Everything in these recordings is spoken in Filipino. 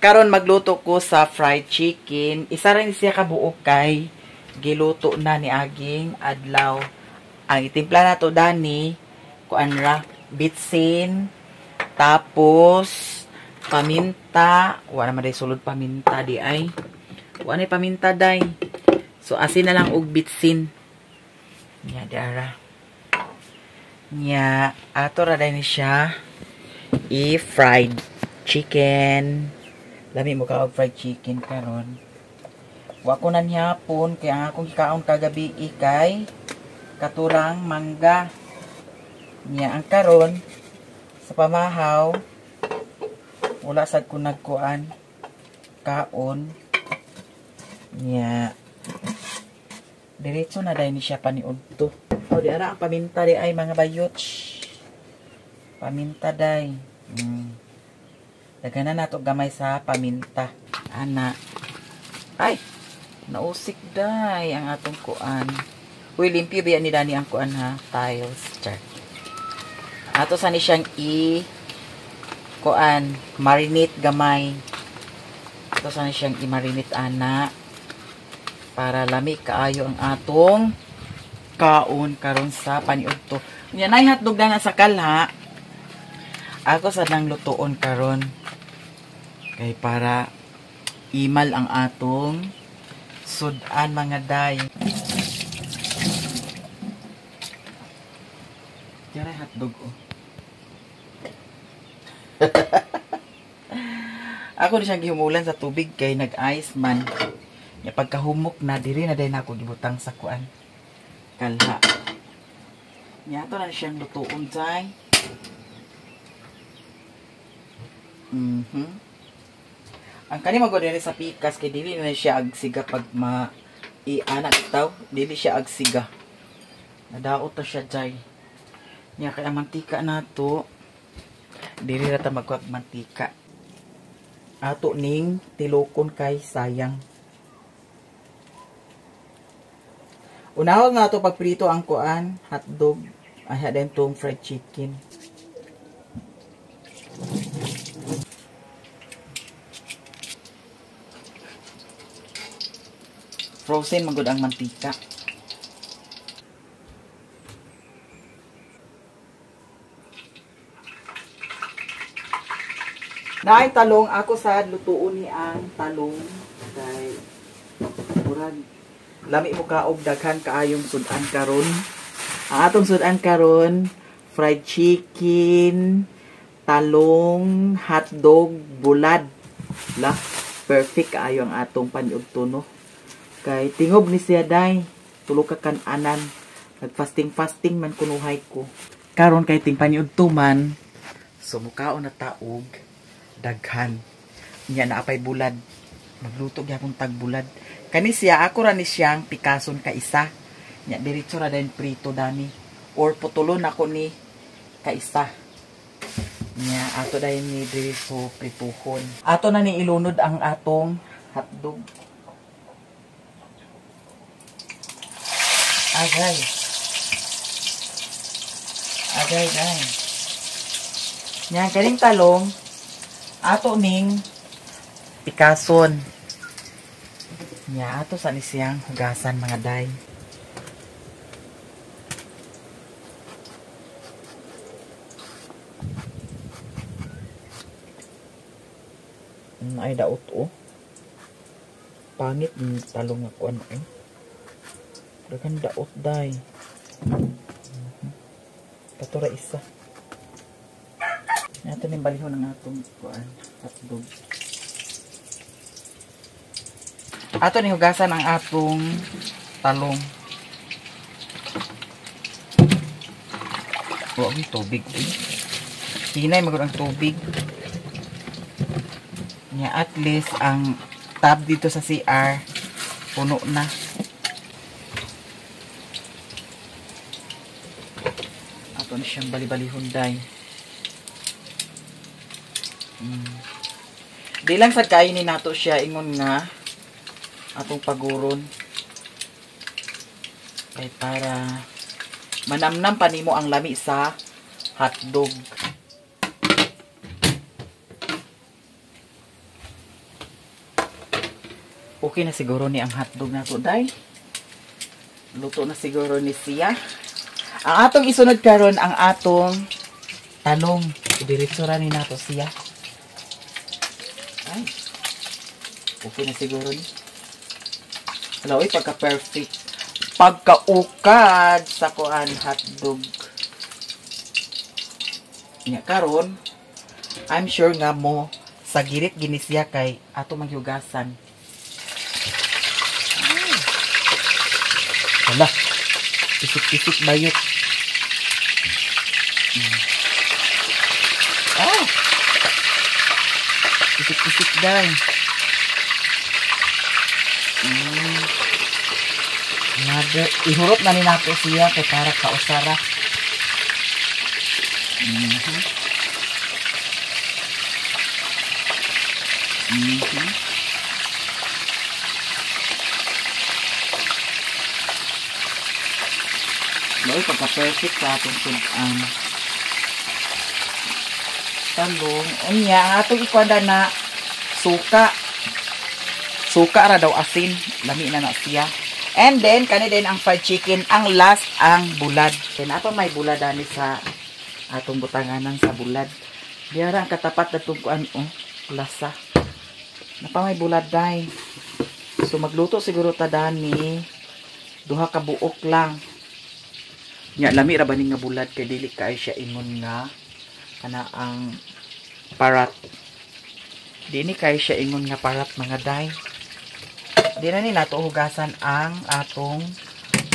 Karon magluto ko sa fried chicken. Isa rin siya kabuok kay giluto na ni aging adlaw. Ang itimpla na to dani kuan ra bitsin tapos paminta. Wala naman day sulod paminta di ay. Wala paminta day. So asin na lang og bitsin. Nya dara. Nya ato ra day ni siya i-fried chicken. Lami mo ka og fried chicken karon. Wa ko nan hapon kay ang akong gikaon kagabi kay katurang mangga. Nya ang karon sa pamahaw wala sad ko nagkuan kaon. Nya diretso na dai ni siya paniudto. O di ara ang paminta di ay mga bayots. Paminta dai. Daghanan nato gamay sa paminta. Ana. Ay, nausik day ang atong kuan. Uy, limpyo ba ni Dani ang kuan ha? Tiles. Char. Ato sa ni siyang kuan, marinate gamay. Ato sa ni siyang i-marinate ana. Para lami kaayo ang atong kaon karon sa paniudto. Nya nay hotdog na sa kalha. Ako sa nang lutoon karon. Kay para imal ang atong sudan mga day. Tira hotdog oh. Ako ni siyang gihumulan sa tubig kay nag-ice man. Ya pagkahumok na diri na day nako gibutang sa kuan. Kalha. Nya to na siyang lutoon day. Ang kani magod sa pikas kay dili na siya agsiga pag ianak taw, dili siya agsiga. Nadaot ta siya jay. Nya kay ang mantika nato dili ra ta magkuha mantika. Ato ning tilokon kay sayang. Unahon nga ato pagprito ang kuan, hotdog, ay haden tong fried chicken. Frozen magud ang mantika. Naay talong ako sad lutuon ni ang talong kay murag lami mo kaog daghan kaayong sudan karon. Ang atong sudan karon fried chicken, talong, hotdog, bulad. La perfect kaayo ang atong paniudto no. Kay tingob ni siya day, tulo ka kan-anan. Nag-fasting man kunuhay ko. Karon kay ting paniudto man, sumukaon na taog, daghan. Nya na apay bulad. Magluto gyapon tag bulad. Kani siya ako ra ni siyang pikason ka isa. Nya diretso ra din prito dani or putulon ako ni ka isa. Nya ato dayon ni diretso prituhon. Ato na ni ilunod ang atong hotdog. Agay. Agay, day. Yan, kaning talong, ato ning pikason. Yan, ato sa nisiyang hugasan mga day. Ay, daot oh. Pangit ng talong ako ano eh. Dagan daot day. Katura isa. Nato ning balihon ng atong kuan hotdog. Ato ni hugasan ang atong talong. Wa ang tubig. Hinay magud ang tubig. Nya at least ang tab dito sa CR puno na. Ato na siyang bali-balihon day. Di lang sad kainin nato siya ingon nga atong paguron. Kay para manamnam pa nimo ang lami sa hotdog. Okay na siguro ni ang hotdog na to, day. Luto na siguro ni siya. Ang atong isunod karon ang atong talong. Diretso ra ni nato siya. Ay. Okay na siguro ni. Hello, pagka-perfect. Pagka-ukad sa kuan hotdog. Nya karon, I'm sure nga mo sa girit ginisya kay ato maghugasan. Hala. Pisik-pisik bayot. Ah. Pisik-pisik dai. Ihurot na ni nato siya kay para kausara. Loy, pagka-perfect sa atong sudan. Talong. Unya, atong ikwanda na suka. Suka ra daw asin. Lami na na siya. And then, kani din ang fried chicken. Ang last, ang bulad. Kaya nato may bulad ani sa atong butanganan sa bulad. Diara ang katapat na tungkuan. Oh, lasa. Napa may bulad day. So, magluto siguro ta dani. Duha ka buok lang. Nya lami ra ba ni nga bulad kay dili kay siya ingon nga kana ang parat. Dini kay siya ingon nga parat mga day. Di na ni nato hugasan ang atong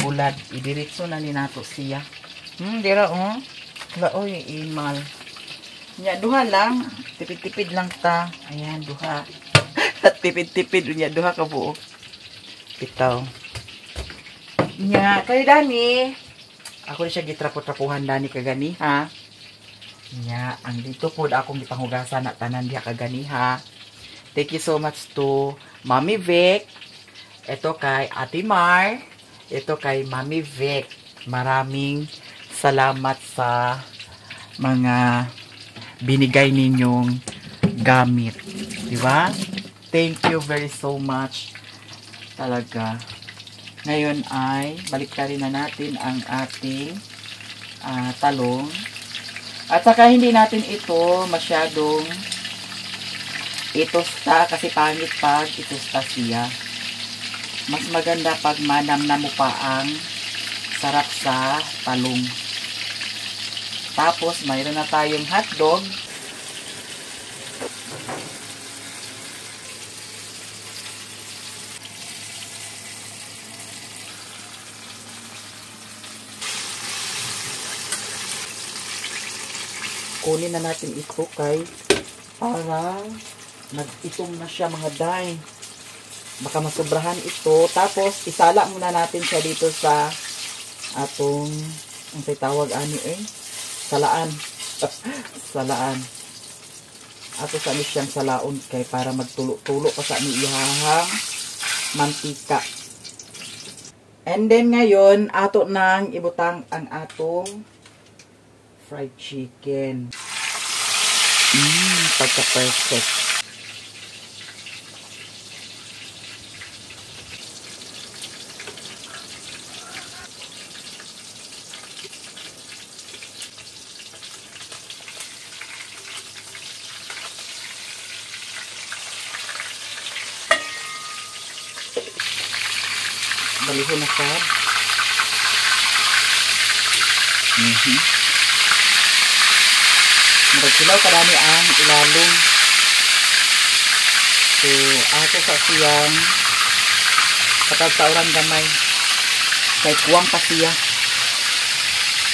bulad. Idiretso na ni nato siya. Dira oh. Wala oy imal. Nya duha lang, tipid-tipid lang ta. Ayan duha. Tipid-tipid nya duha ka buok. Bitaw. Nya kay dani ako na siya gitrapo-trapuhan dani kagani ha. Nya, ang dito po akong gipanghugasan na tanan diha kagani ha. Thank you so much to Mami Vic. Ito kay Ate Mar. Ito kay Mami Vic. Maraming salamat sa mga binigay ninyong gamit. Diba? Thank you very so much. Talaga. Ngayon ay baliktarin na natin ang ating talong. At saka hindi natin ito masyadong itosta kasi pangit pag itosta siya. Mas maganda pag manamnam mo pa ang sarap sa talong. Tapos mayroon na tayong hotdog. Kunin na natin ito kay para nag-itom na siya mga day. Baka masobrahan ito. Tapos isala muna natin siya dito sa atong ang tawag ani salaan. Salaan. Ato sa siyang salaon kay para magtulo-tulo pa sa iyahang mantika. And then ngayon ato nang ibutang ang atong fried chicken. Pagka-perfect. Balihon na siya. Magsilaw karami ang ilalong. So, ato sa siyang katagtauran gamay. Kay kuwang pa siya.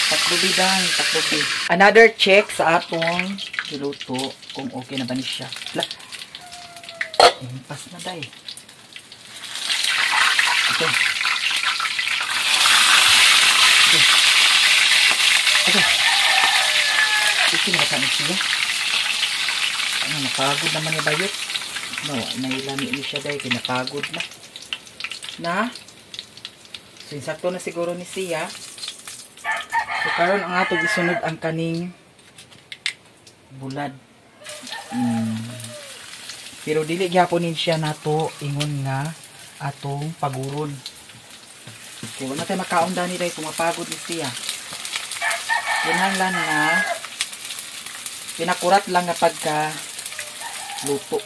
Taklubi dang, taklubi. Another check sa atong niluto kung okay na ba ni siya. Pas na day. Ito. Ito na kami siya. Napagod naman yung bayot. No, nailami ni siya dahil kinapagod na. So, insakto na siguro ni siya. So, karon ang atong isunod ang kaning bulad. Pero dili gyaponin siya nato ingon nga atong paguron. Okay, wala tayo makaon dani dahil pumapagod ni siya. Kinahanglan na pinakurat lang nga pagka luto.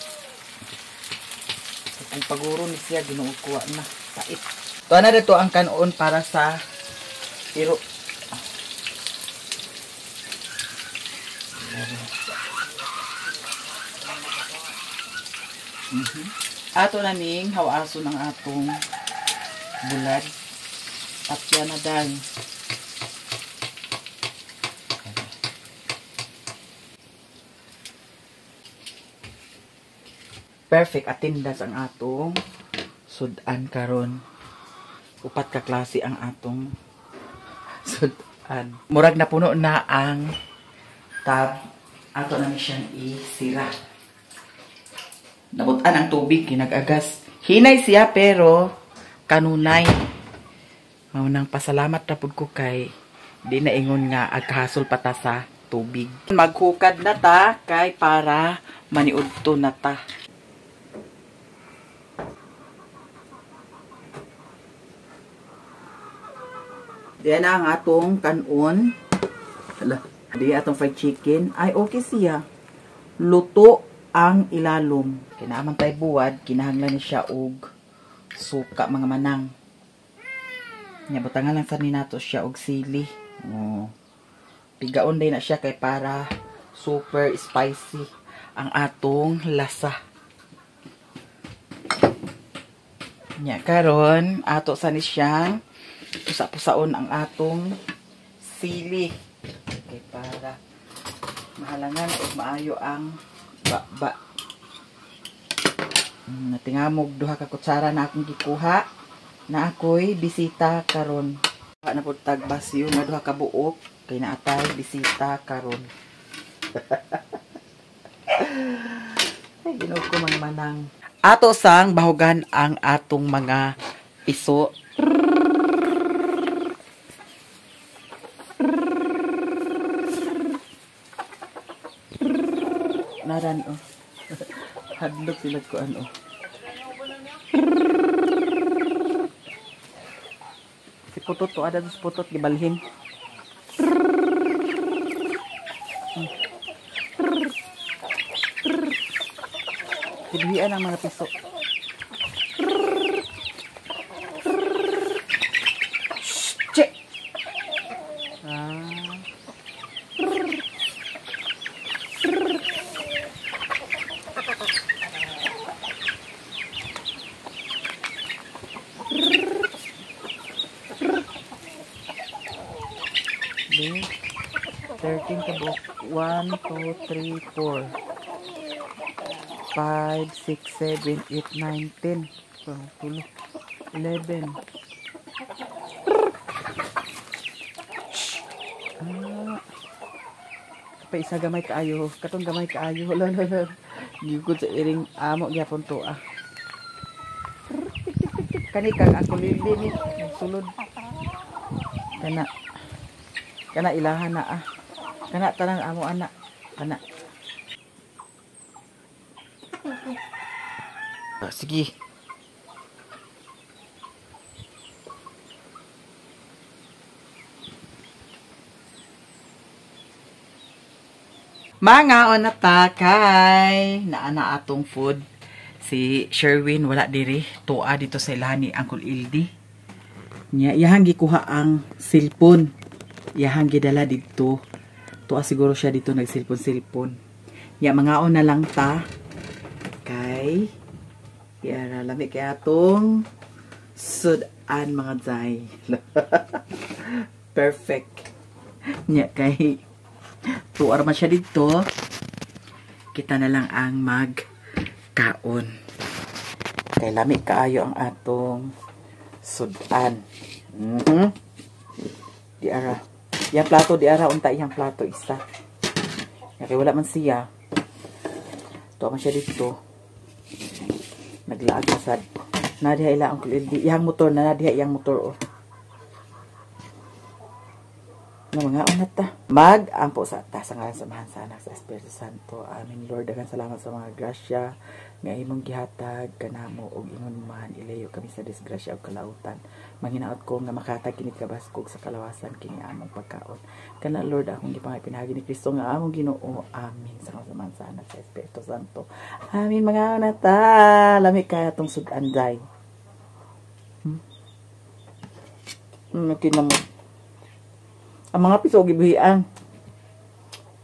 Kung paguron ni siya, ginuukuha na. Pait. Ito na dito ang kanon para sa iro. Ato na ning hawason ang atong bulad. At yan na dahil. Perfect attendance ang atong sudan karon. Upat ka klase ang atong sudan. Murag na puno na ang tab. Ato na siyang isira. Nabutan ang tubig, kinag-agas. Hinay siya pero kanunay. Maunang pasalamat na pud ko kay di na ingon nga agkahasol pata sa tubig. Maghukad na ta kay para maniudto na ta. Diyan na ang atong kanon. Hala, di atong fried chicken. Ay, okay siya. Luto ang ilalom. Kinaaman tayo buwad, kinahanglan ni siya og suka mga manang. Butangan lang sa nato siya og sili. Oh. Pigaon din na siya kay para super spicy ang atong lasa. Nya karon ato sa ni siyang pusa-pusaon ang atong sili. Okay, para mahalangan o maayo ang baba. Natingamog duha ka kutsara na akong gikuha na ako'y bisita karon. Na po tagbasyo na duha ka buok kay naatay bisita karon. Ay ginog ko mga manang. Ato sang bahugan ang atong mga iso. Naran oh. Hadlok sila ko ano. Si putot to ada sa putot gibalhin. Kibihian ang mga piso. Che. Okay. 13 kabok. 1, 2, 3, 4. 5, 6, 7, 8, 9, 10. 11. Pa isa gamay kaayo. Katong gamay kaayo. Lala. Gigod sa iring amo gyapon to ah. Kani kang ako lili ni sulod. Kana ilahan na ah. Kana tanan amo anak. Kana. Sige. Mga onatakay na atong food. Si Sherwin wala diri. Tuwa dito sa ilahan ni Uncle Ildi. Iyahang gikuha ang silpon. Iyahang gidala dito. Tuwa siguro siya dito nagsilpon-silpon. Mga na lang ta. Kay lami kay atong sudan mga zay. Perfect. Kay tuwar man siya dito. Kita na lang ang magkaon. Kay lami kaayo ang atong sudan. Di ara. Yang plato di ara unta iyang plato isa. Kay wala man siya. Tuwa man siya dito. Naglaag sad. Nadiha ila ang kulildi. Iyang motor na nadiha iyang motor oh. Nga mga unata. Mag-ampo sa ta sa ngalan sa Amahan sa Anak sa Espiritu Santo. Amin Lord, daghang salamat sa mga grasya nga imong gihatag kanamo og ingon man ilayo kami sa disgrasya ug kalautan. Manghinaot ko nga makatag kini kabaskog sa kalawasan kini among pagkaon. Kana Lord akong gipangay pinagi ni Kristo nga among Ginoo. Amin sa ngalan sa Amahan sa Anak sa Espiritu Santo. Amin mga unata. Lami kaya tong sudan day. Kinamo ang mga piso gibuhian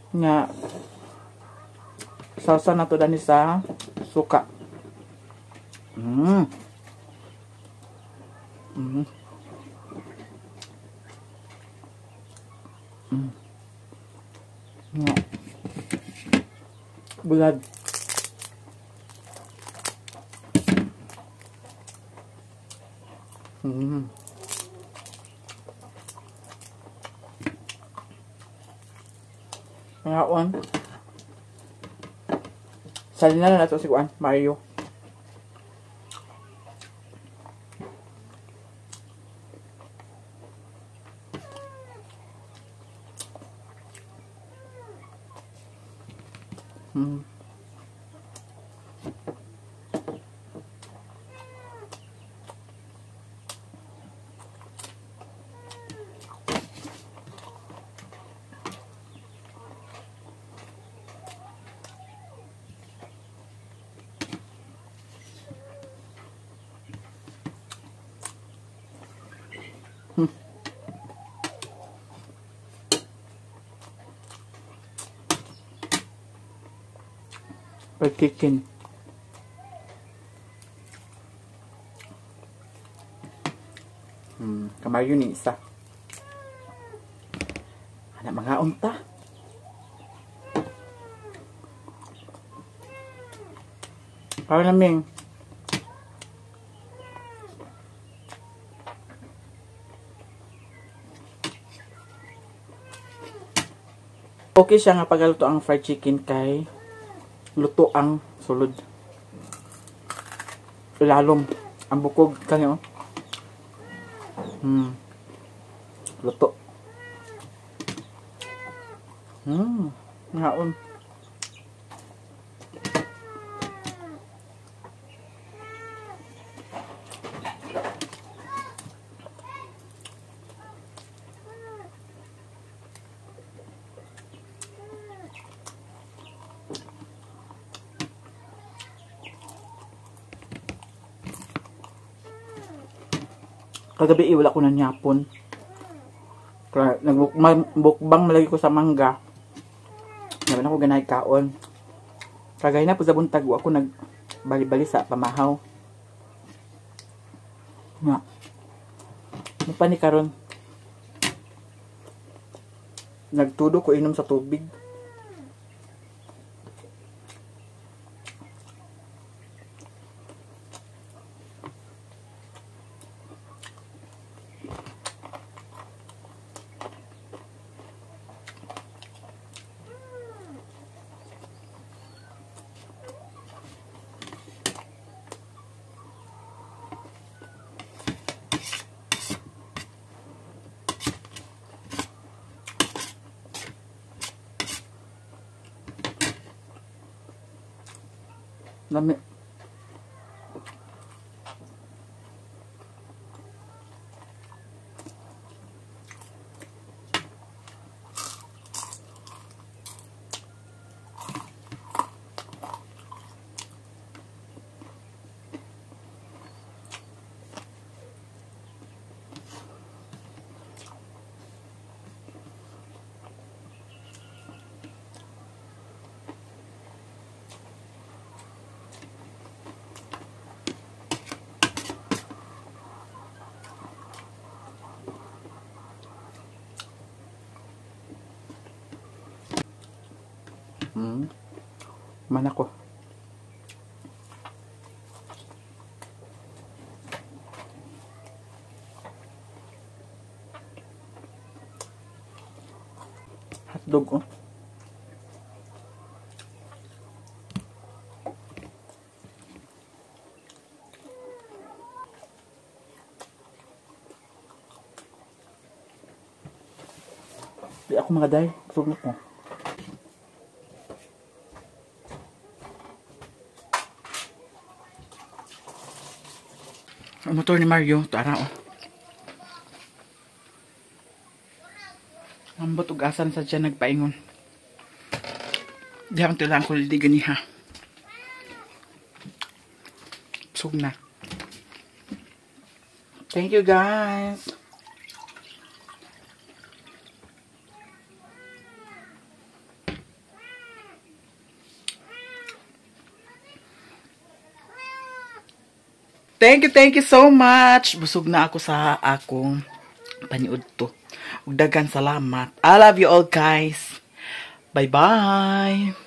nga sausa na to dani sa suka. Nga bulad. Ngaon. Salin na nato si Juan Mario. Pagkikin. Kamay yun isa. Anak mga unta. Para namin. Okay siya nga pagaluto ang fried chicken kay luto ang sulod. Lalom ang bukog kanyo. Luto. Ngaon. Kagabi wala ko na nyapon. Kaya nagbukbang malagi ko sa mangga. Naman ako ganay kaon. Kagay na po sa buntag ako nagbali-bali sa pamahaw. Nga. Ano pa ni karon? Nagtudo ko inom sa tubig. Lami. Man ako. Hotdog oh. Di ako mga day. Suglok mo. Ang motor ni Mario. Tara o. Ang batugasan sa dyan nagpaingon. Di ang tilang ko lidi ganiha. Sug na. Thank you guys. Thank you so much. Busog na ako sa akong paniud to. Ug daghang salamat. I love you all guys. Bye-bye.